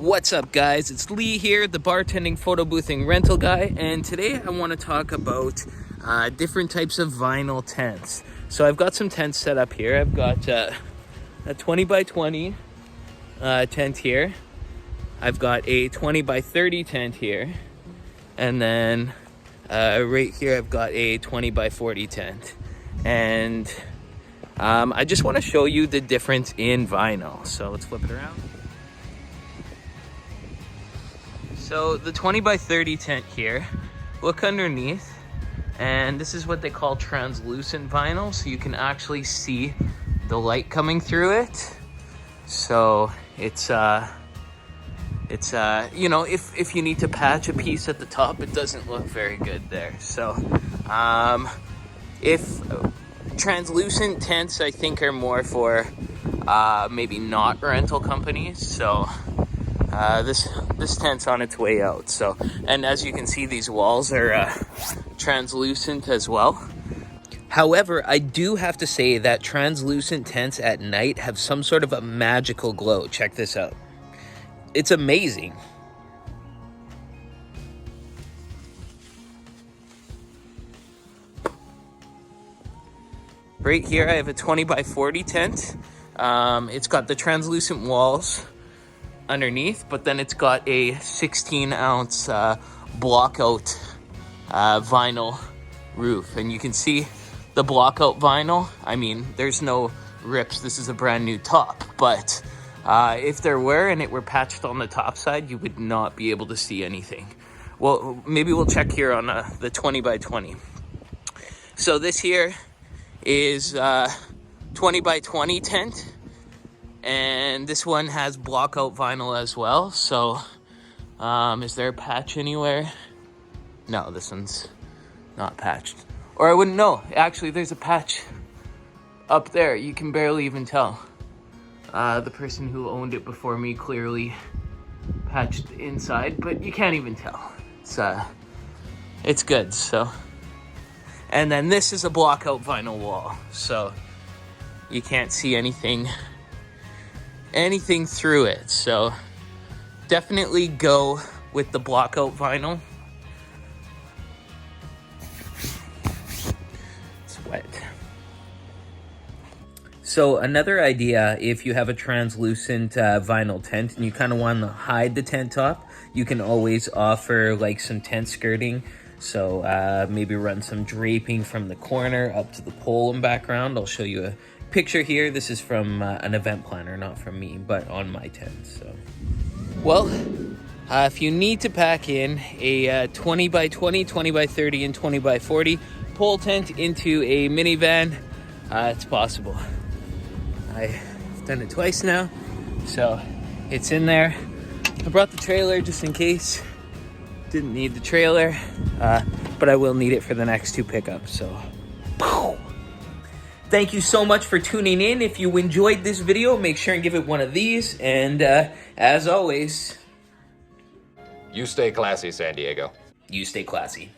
What's up, guys? It's Lee here, the bartending, photo boothing, rental guy, and today I want to talk about different types of vinyl tents. So I've got some tents set up here. I've got a 20 by 20 tent here. I've got a 20 by 30 tent here, and then right here I've got a 20 by 40 tent. And I just want to show you the difference in vinyl. So let's flip it around. So the 20 by 30 tent here, look underneath, and this is what they call translucent vinyl, so you can actually see the light coming through it. So it's you know, if you need to patch a piece at the top, it doesn't look very good there. So if translucent tents, I think, are more for maybe not rental companies. So this tent's on its way out. So, and as you can see, these walls are translucent as well. However, I do have to say that translucent tents at night have some sort of a magical glow. Check this out. It's amazing. Right here, I have a 20 by 40 tent. It's got the translucent walls underneath, but then it's got a 16-ounce blockout vinyl roof, and you can see the blockout vinyl. I mean, there's no rips. This is a brand new top, but if there were and it were patched on the top side, you would not be able to see anything. Well, maybe we'll check here on the 20 by 20. So this here is 20 by 20 tent, and this one has blockout vinyl as well. So is there a patch anywhere? No, this one's not patched, or I wouldn't know. Actually, there's a patch up there. You can barely even tell. The person who owned it before me clearly patched the inside, but you can't even tell. It's good. So, and then this is a blockout vinyl wall, so you can't see anything through it. So definitely go with the blockout vinyl. It's wet. So another idea, if you have a translucent vinyl tent and you kind of want to hide the tent top, you can always offer like some tent skirting. So maybe run some draping from the corner up to the pole and background. I'll show you a picture here. This is from an event planner, not from me, but on my tent. So, well, if you need to pack in a 20 by 20, 20 by 30, and 20 by 40 pole tent into a minivan, it's possible. I've done it twice now, so it's in there. I brought the trailer just in case. Didn't need the trailer, but I will need it for the next two pickups. So, thank you so much for tuning in. If you enjoyed this video, make sure and give it one of these. And as always, you stay classy, San Diego. You stay classy.